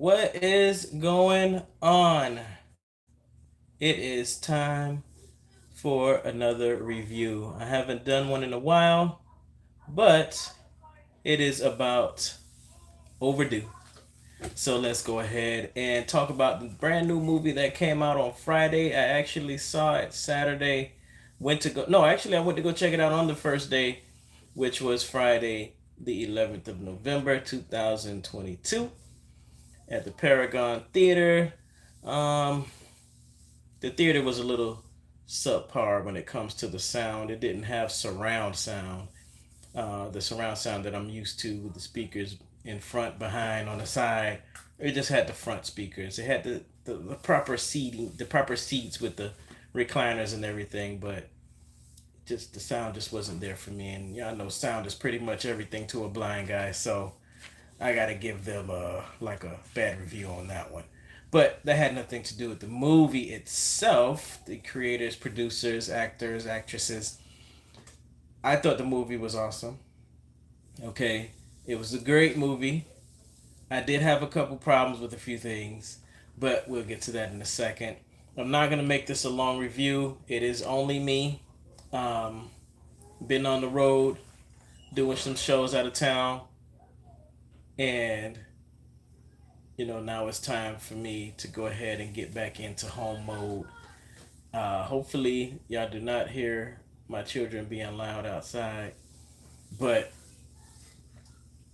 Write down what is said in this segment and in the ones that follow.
What is going on? It is time for another review. I haven't done one in a while, but it is about overdue. So let's go ahead and talk about the brand new movie that came out on Friday. I actually saw it Saturday. Went to go No, actually I went to go check it out on the first day, which was Friday, the 11th of November 2022 at the Paragon Theater. Um, the theater was a little subpar when it comes to the sound. It didn't have surround sound, the surround sound that I'm used to with the speakers in front, behind, on the side. It just had the front speakers. It had the proper seating, the proper seats with the recliners and everything, but just the sound just wasn't there for me. And y'all know sound is pretty much everything to a blind guy, so I gotta give them a bad review on that one. But that had nothing to do with the movie itself. The creators, producers, actors, actresses. I thought the movie was awesome. Okay, it was a great movie. I did have a couple problems with a few things, but we'll get to that in a second. I'm not gonna make this a long review. It is only me. Um, been on the road doing some shows out of town, and now it's time for me to go ahead and get back into home mode. Hopefully, y'all do not hear my children being loud outside, but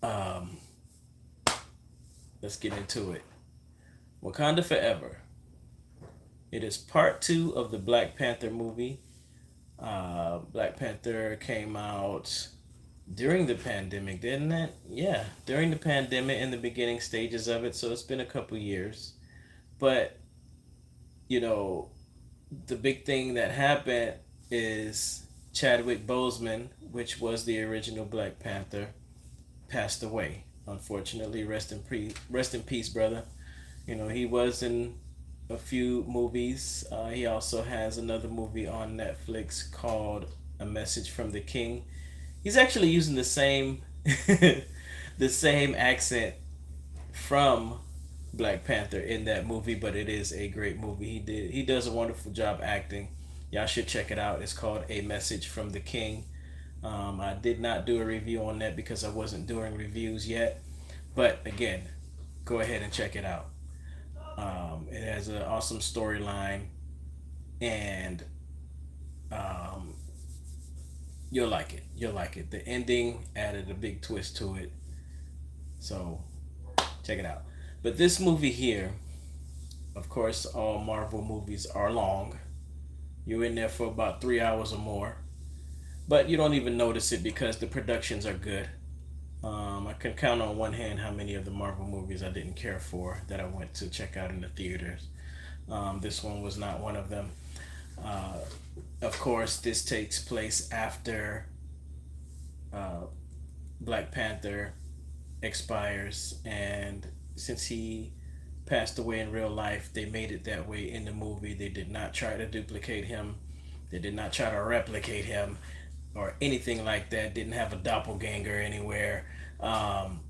um, let's get into it. Wakanda Forever. It is part two of the Black Panther movie. Black Panther came out during the pandemic, didn't it? Yeah, during the pandemic in the beginning stages of it, so it's been a couple years. But, you know, the big thing that happened is Chadwick Boseman, which was the original Black Panther, passed away. Unfortunately, rest in peace, brother. He was in a few movies. He also has another movie on Netflix called A Message from the King. He's actually using the same the same accent from Black Panther in that movie, but it is a great movie. He does a wonderful job acting. Y'all should check it out. It's called A Message from the King. I did not do a review on that because I wasn't doing reviews yet. But again, go ahead and check it out. It has an awesome storyline, and um, you'll like it. You'll like it. The ending added a big twist to it. So check it out. But this movie here, of course, all Marvel movies are long. You're in there for about 3 hours or more. But you don't even notice it because the productions are good. I can count on one hand how many of the Marvel movies I didn't care for that I went to check out in the theaters. This one was not one of them. Uh, of course, this takes place after uh, Black Panther expires, and since he passed away in real life, they made it that way in the movie. They did not try to duplicate him, they did not try to replicate him or anything like that. Didn't have a doppelganger anywhere. Um,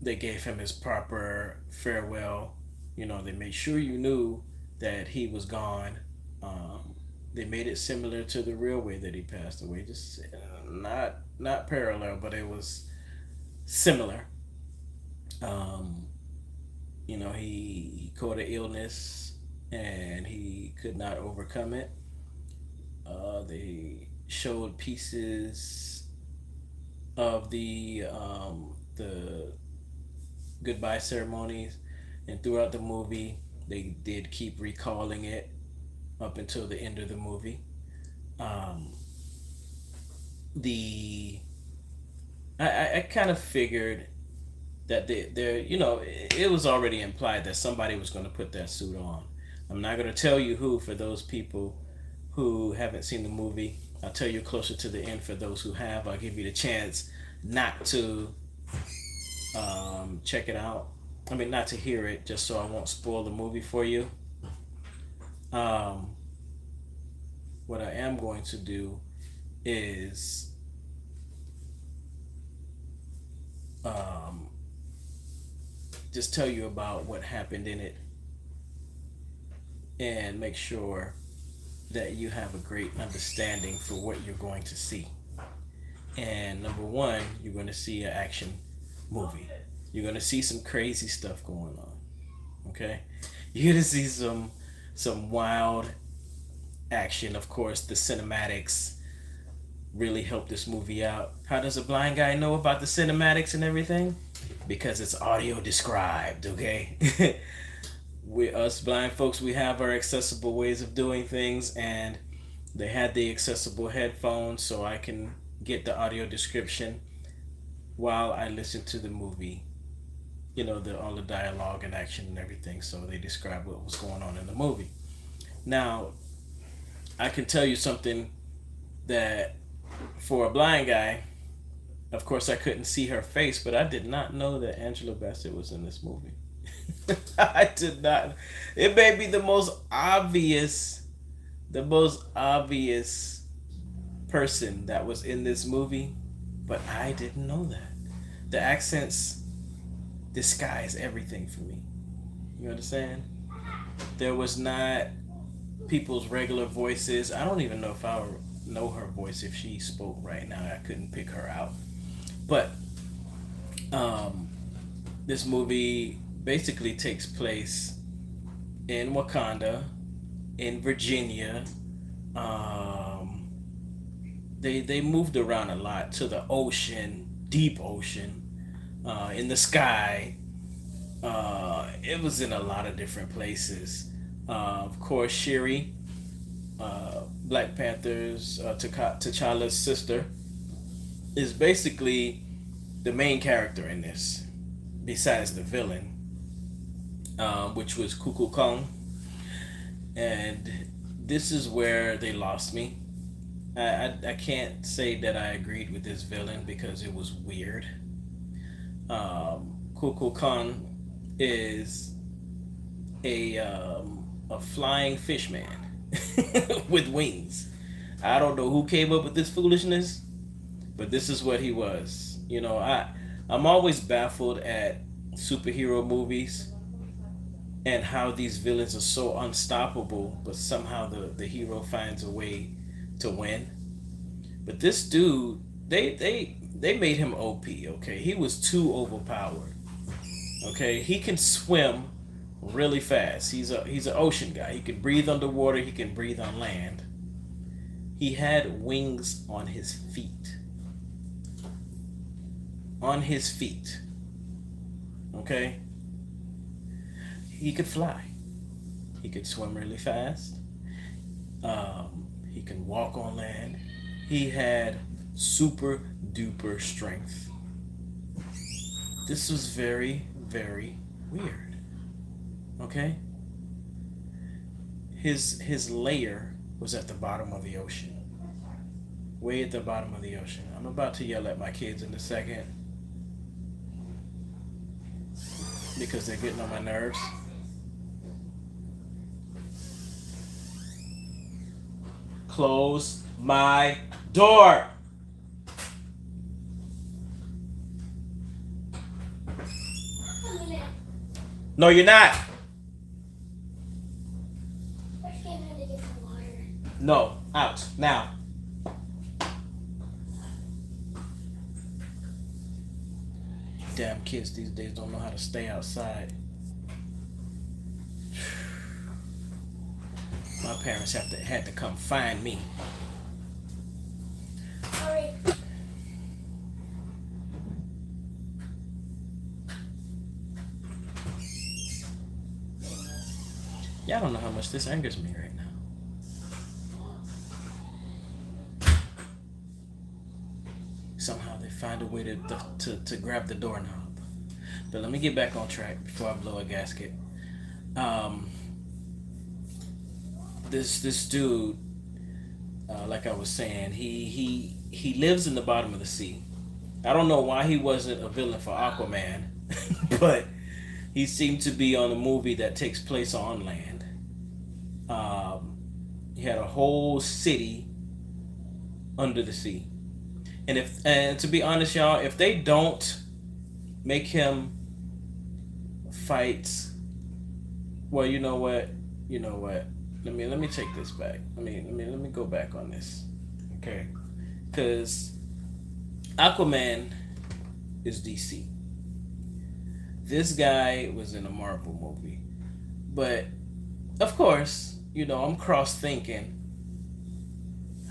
they gave him his proper farewell. They made sure you knew that he was gone. Um, they made it similar to the real way that he passed away, just not parallel, but it was similar. Um, he caught an illness and he could not overcome it. They showed pieces of the goodbye ceremonies, and throughout the movie, they did keep recalling it up until the end of the movie. Um, the I kind of figured that it was already implied that somebody was going to put that suit on. I'm not going to tell you who for those people who haven't seen the movie. I'll tell you closer to the end for those who have. I'll give you the chance not to check it out. I mean, not to hear it, just so I won't spoil the movie for you. Um, what I am going to do is um, just tell you about what happened in it and make sure that you have a great understanding for what you're going to see. And number one, you're going to see an action movie. You're going to see some crazy stuff going on. Okay, you're going to see some wild action. Of course, the cinematics really help this movie out. How does a blind guy know about the cinematics and everything? Because it's audio described. Okay, we us blind folks, we have our accessible ways of doing things, and they had the accessible headphones, so I can get the audio description while I listen to the movie. You know, the all the dialogue and action and everything. So they describe what was going on in the movie. Now, I can tell you something that for a blind guy, of course, I couldn't see her face, but I did not know that Angela Bassett was in this movie. I did not. It may be the most obvious person that was in this movie, but I didn't know that. The accents disguise everything for me. You understand? There was not people's regular voices. I don't even know if I would know her voice if she spoke right now. I couldn't pick her out. But um, this movie basically takes place in Wakanda, in Virginia. Um, they moved around a lot to the ocean, deep ocean, in the sky. It was in a lot of different places. Of course, Shiri, Black Panther's T'Challa's sister, is basically the main character in this, besides the villain, which was Kuku Kong. And this is where they lost me. I can't say that I agreed with this villain because it was weird. Kuku Kong is a flying fish man with wings. I don't know who came up with this foolishness, but this is what he was. You know, I'm always baffled at superhero movies and how these villains are so unstoppable, but somehow the hero finds a way to win. But this dude, they made him OP. Okay, he was too overpowered. Okay, he can swim really fast. He's an ocean guy. He can breathe underwater. He can breathe on land. He had wings on his feet. On his feet. Okay? He could fly. He could swim really fast. He can walk on land. He had super duper strength. This was very, very weird. Okay? His lair was at the bottom of the ocean. Way at the bottom of the ocean. I'm about to yell at my kids in a second because they're getting on my nerves. Close my door. No, you're not. No, out now. Damn kids these days don't know how to stay outside. My parents had to come find me. Sorry. Y'all don't know how much this angers me right now. Somehow they find a way to grab the doorknob. But let me get back on track before I blow a gasket. This dude, like I was saying, he lives in the bottom of the sea. I don't know why he wasn't a villain for Aquaman, but he seemed to be on a movie that takes place on land. He had a whole city under the sea. And to be honest, y'all, if they don't make him fights. Well, you know what? You know what? Let me take this back. Let me go back on this. Okay, because Aquaman is DC. This guy was in a Marvel movie, but of course, I'm cross thinking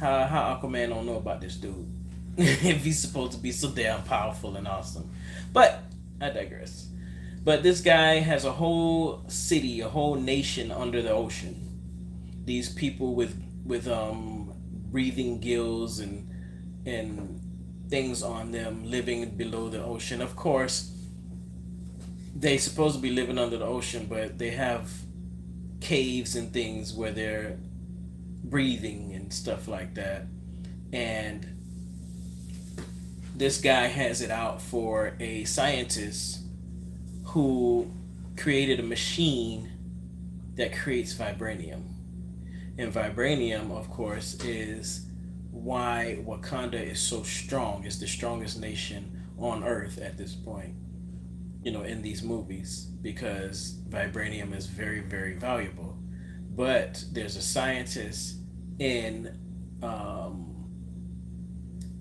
how Aquaman don't know about this dude if he's supposed to be so damn powerful and awesome. But I digress. But this guy has a whole city, a whole nation under the ocean. These people with breathing gills and things on them living below the ocean. Of course, they supposed to be living under the ocean, but they have caves and things where they're breathing and stuff like that. And this guy has it out for a scientist who created a machine that creates vibranium. And vibranium, of course, is why Wakanda is so strong. It's the strongest nation on Earth at this point, in these movies, because vibranium is very, very valuable. But there's a scientist in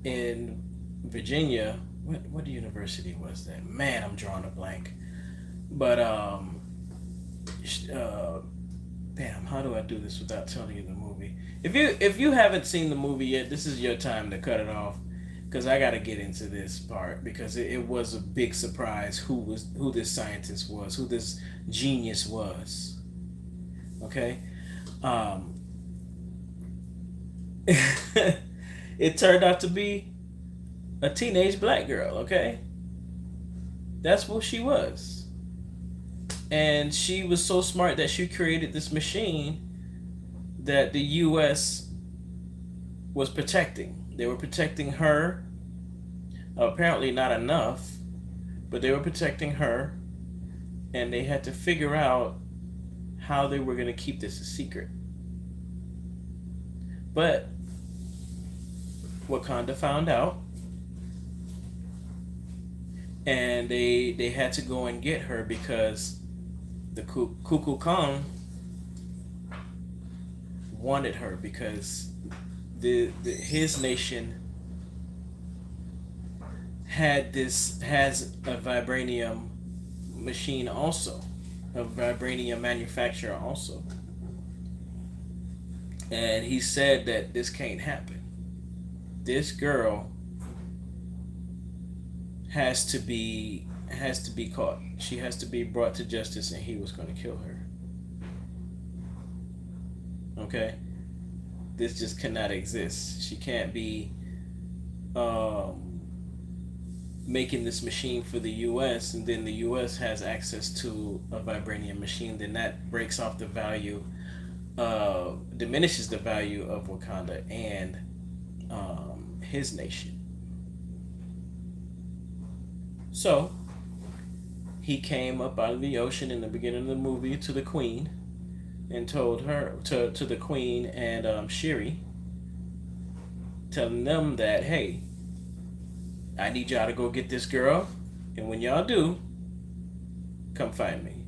in Virginia. What university was that? Man, I'm drawing a blank. But damn, how do I do this without telling you the movie? If you haven't seen the movie yet, this is your time to cut it off, because I got to get into this part, because it was a big surprise who this scientist was, who this genius was. Okay, it turned out to be a teenage black girl. Okay, that's what she was, and she was so smart that she created this machine that the U.S. was protecting. They were protecting her. Apparently not enough, but they were protecting her, and they had to figure out how they were going to keep this a secret. But Wakanda found out, and they had to go and get her, because the Kuku Khan wanted her, because his nation has a vibranium machine also, a vibranium manufacturer also, and he said that this can't happen. This girl has to be caught. She has to be brought to justice, and he was going to kill her. Okay, this just cannot exist. She can't be making this machine for the U.S. and then the U.S. has access to a vibranium machine. Then that breaks off the value, diminishes the value of Wakanda and his nation. So he came up out of the ocean in the beginning of the movie to the queen and told her to the queen and Shiri, telling them that, hey, I need y'all to go get this girl, and when y'all do, come find me.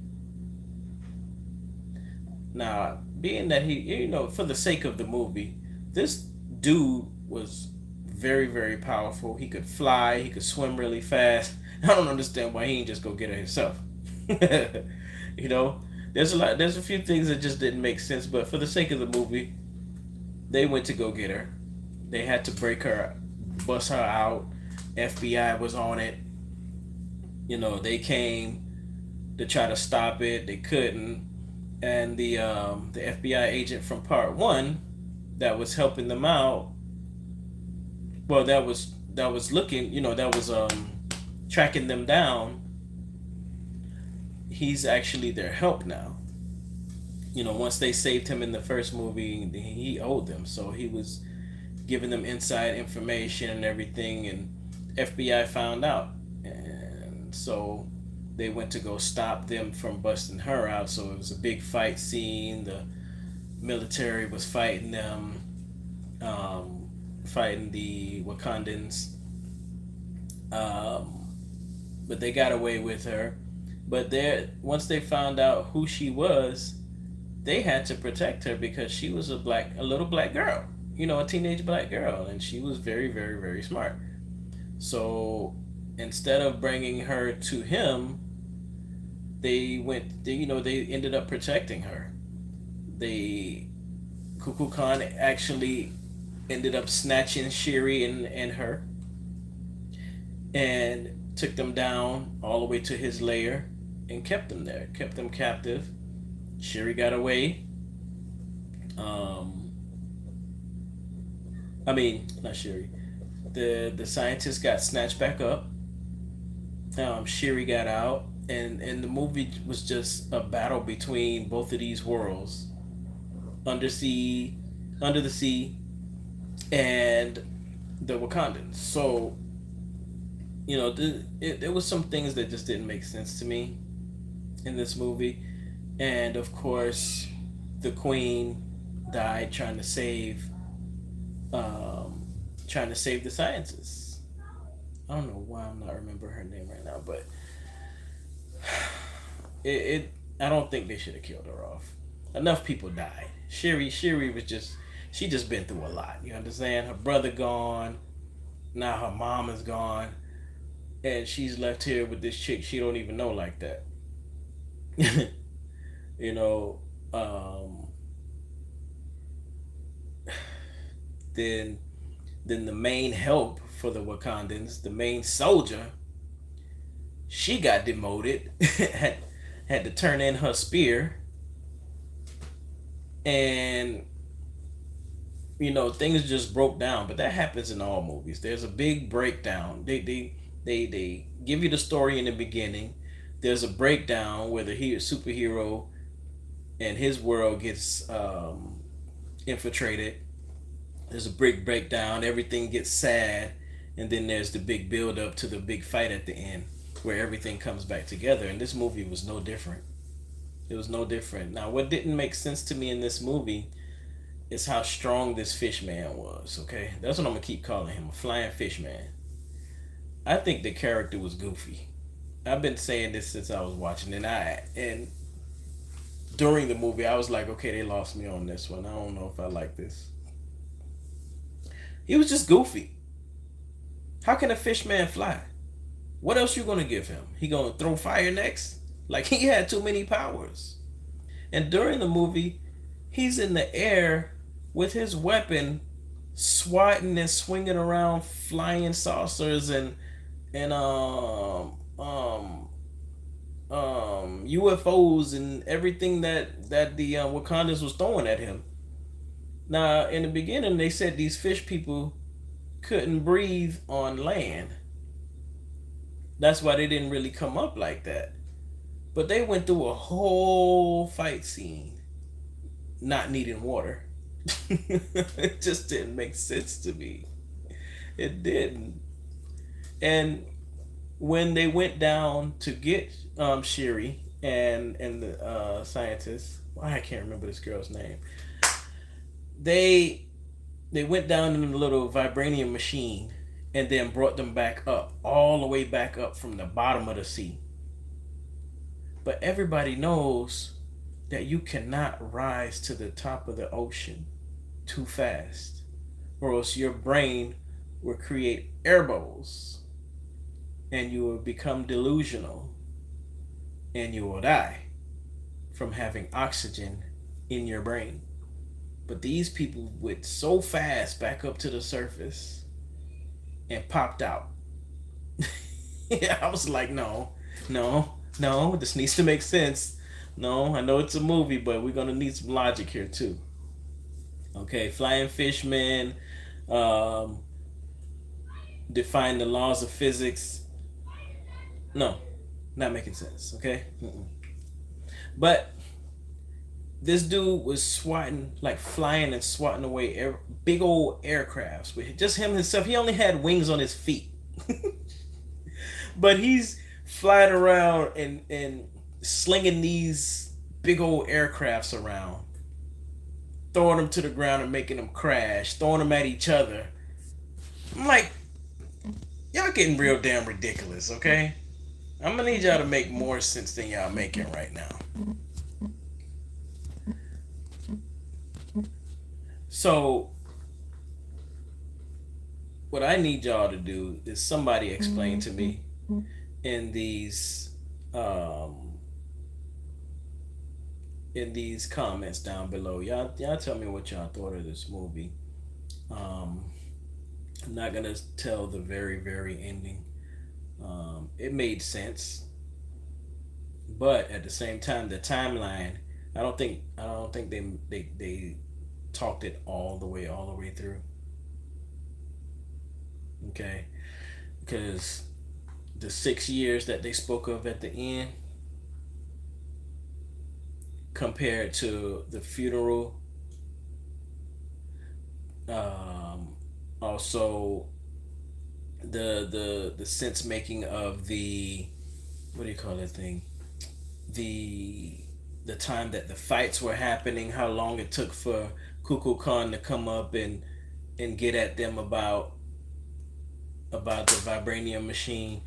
Now, being that he, for the sake of the movie, this dude was very, very powerful. He could fly, he could swim really fast. I don't understand why he didn't just go get her himself. There's a few things that just didn't make sense, but for the sake of the movie, they went to go get her. They had to break her, bust her out. FBI was on it. They came to try to stop it. They couldn't. And the FBI agent from part one that was helping them out, well, that was looking, that was tracking them down. He's actually their help now. Once they saved him in the first movie, he owed them. So he was giving them inside information and everything, and FBI found out. And so they went to go stop them from busting her out. So it was a big fight scene. The military was fighting them, fighting the Wakandans. But they got away with her. But there, once they found out who she was, they had to protect her because she was a little black girl, a teenage black girl, and she was very, very, very smart. So instead of bringing her to him, they ended up protecting her. They Kukulkan Khan actually ended up snatching Shiri and her and took them down all the way to his lair and kept them there, kept them captive. Shiri got away. Um, I mean, not Shiri. The scientist got snatched back up. Shiri got out, and the movie was just a battle between both of these worlds, undersea, under the sea, and the Wakandans. So there was some things that just didn't make sense to me in this movie, and of course, the Queen died um, trying to save the scientists. I don't know why I'm not remembering her name right now, but it I don't think they should have killed her off. Enough people died. Shiri was she just been through a lot. You understand? Her brother gone. Now her mom is gone, and she's left here with this chick she don't even know like that. you know. Then the main help for the Wakandans, the main soldier, she got demoted. had to turn in her spear, and things just broke down. But that happens in all movies. There's a big breakdown. They give you the story in the beginning. There's a breakdown where the superhero and his world gets infiltrated. There's a big breakdown. Everything gets sad, and then there's the big build up to the big fight at the end, where everything comes back together. And this movie was no different. It was no different. Now, what didn't make sense to me in this movie is how strong this fish man was. Okay, that's what I'm gonna keep calling him, a flying fish man. I think the character was goofy. I've been saying this since I was watching, and during the movie I was like, okay, they lost me on this one. I don't know if I like this. He was just goofy. How can a fish man fly? What else you gonna give him? He gonna throw fire next? Like, he had too many powers. And during the movie, he's in the air with his weapon, swatting and swinging around flying saucers and UFOs and everything that the Wakandans was throwing at him. Now, in the beginning, they said these fish people couldn't breathe on land. That's why they didn't really come up like that. But they went through a whole fight scene not needing water. It just didn't make sense to me. It didn't. And when they went down to get Shiri and the scientist, well, I can't remember this girl's name. They went down in a little vibranium machine and then brought them back up, all the way back up from the bottom of the sea. But everybody knows that you cannot rise to the top of the ocean too fast, or else your brain will create air bubbles and you will become delusional and you will die from having oxygen in your brain. But these people went so fast back up to the surface and popped out. Yeah, I was like, no, no, no, this needs to make sense. No, I know it's a movie, but we're gonna need some logic here too. Okay, flying fishman, um, define the laws of physics. No, not making sense. Okay, but this dude was swatting, like flying and swatting away big old aircrafts with just him himself. He only had wings on his feet, but he's flying around and slinging these big old aircrafts around, throwing them to the ground and making them crash, throwing them at each other. I'm like, y'all getting real damn ridiculous, okay? I'm gonna need y'all to make more sense than y'all making right now. So what I need y'all to do is somebody explain to me in um these comments down below. Y'all tell me what y'all thought of this movie. Um, I'm not gonna tell the very ending. It made sense, but at the same time, the timeline. I don't think they talked it all the way through. Okay, because the 6 years that they spoke of at the end compared to the funeral, um, also the sense making of the, what do you call that thing, the the time that the fights were happening, how long it took for Kuku Khan to come up and get at them about the vibranium machine.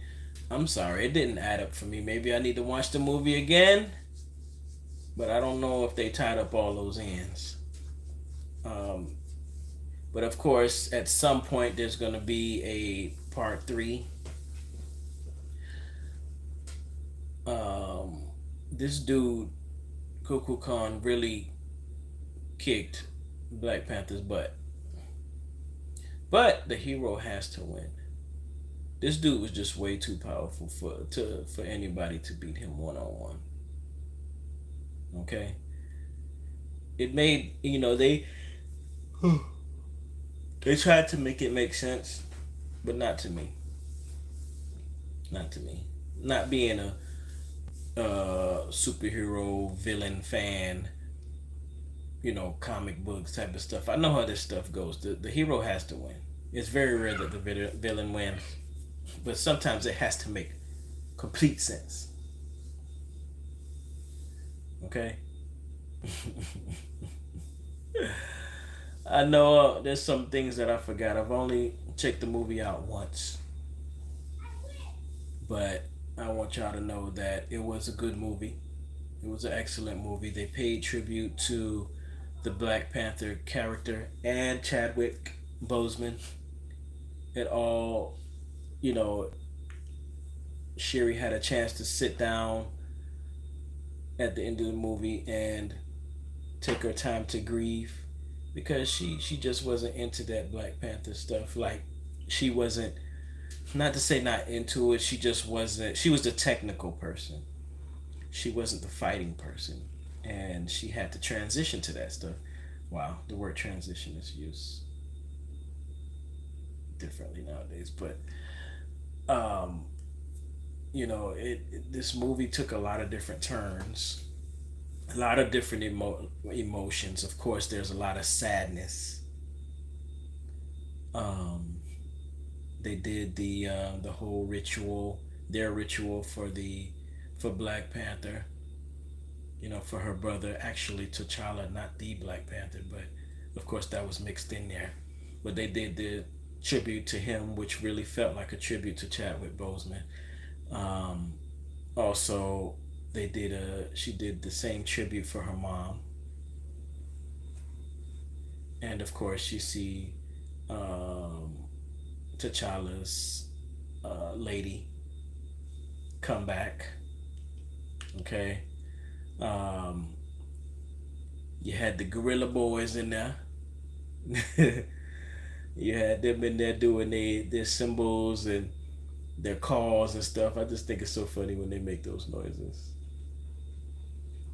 I'm sorry, it didn't add up for me. Maybe I need to watch the movie again, but I don't know if they tied up all those ends. Um, but of course, at some point, there's going to be a part three. Um, this dude, Kuku Khan, really kicked Black Panther's butt. But the hero has to win. This dude was just way too powerful for anybody to beat him one on one. Okay, it made they tried to make it make sense, but not to me. Not to me. Not being a superhero villain fan, comic books type of stuff. I know how this stuff goes. The hero has to win. It's very rare that the villain wins, but sometimes it has to make complete sense. Okay. I know there's some things that I forgot. I've only checked the movie out once, but I want y'all to know that it was a good movie. It was an excellent movie. They paid tribute to the Black Panther character and Chadwick Boseman. It all, you know, Sherry had a chance to sit down at the end of the movie and take her time to grieve because she just wasn't into that Black Panther stuff. Like she wasn't, not to say not into it, she just wasn't. She was the technical person. She wasn't the fighting person, and she had to transition to that stuff. Wow, the word transition is used differently nowadays, but um, this movie took a lot of different turns, a lot of different emotions. Of course, there's a lot of sadness. Um, they did the whole ritual, their ritual for Black Panther. For her brother, actually T'Challa, not the Black Panther, but of course that was mixed in there. But they did the tribute to him, which really felt like a tribute to Chadwick Boseman. Um, Also, she did the same tribute for her mom, and of course you see um, T'Challa's lady come back. Okay, um, you had the Gorilla Boys in there. You had them in there doing their symbols and their calls and stuff. I just think it's so funny when they make those noises.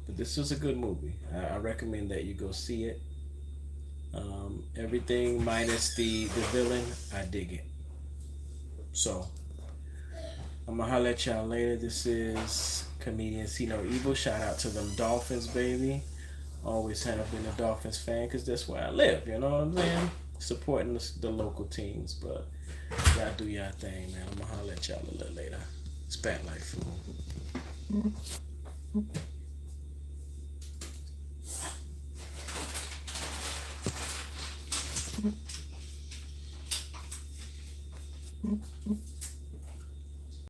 But this was a good movie. I recommend that you go see it. Everything minus the villain, I dig it. So I'm gonna holler at y'all later. This is comedian See No Evil. Shout out to them Dolphins, baby. Always have been a Dolphins fan because that's where I live. You know what I'm saying? Supporting the local teams, but y'all do y'all thing, man. I'm gonna holler at y'all a little later. It's Bat Life.